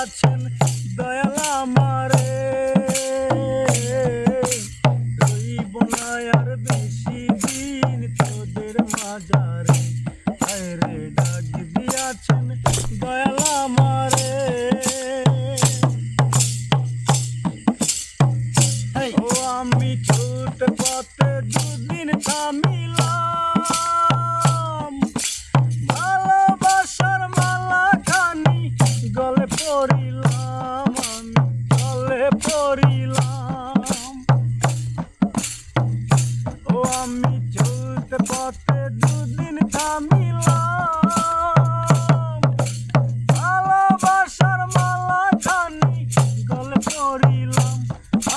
দিয়াছেন দয়াল আমারে, রইব না আর বেশি দিন তোদের মাঝারে। হায়রে ডাক দিয়াছেন দয়াল আমারে, ও আমি ছোট পথে দুদিন থামিলাম, ভালোবাসার মালা খানি গলে পড়িলাম, আমি গলে পড়িলাম। ও আমি ছোট পথে দুদিন থামিলাম, ভালোবাসার মালা খানি গলে পড়িলাম,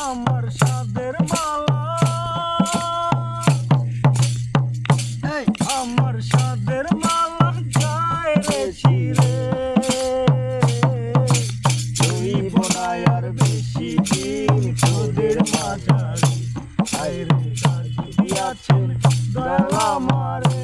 আমার সাদের মালা, আমার সাদের মালা যায় রে ছিঁড়ে, রইব না আর বেশি দিন তোদের মাঝারে। হায়রে ডাক দিয়াছেন দয়াল আমারে।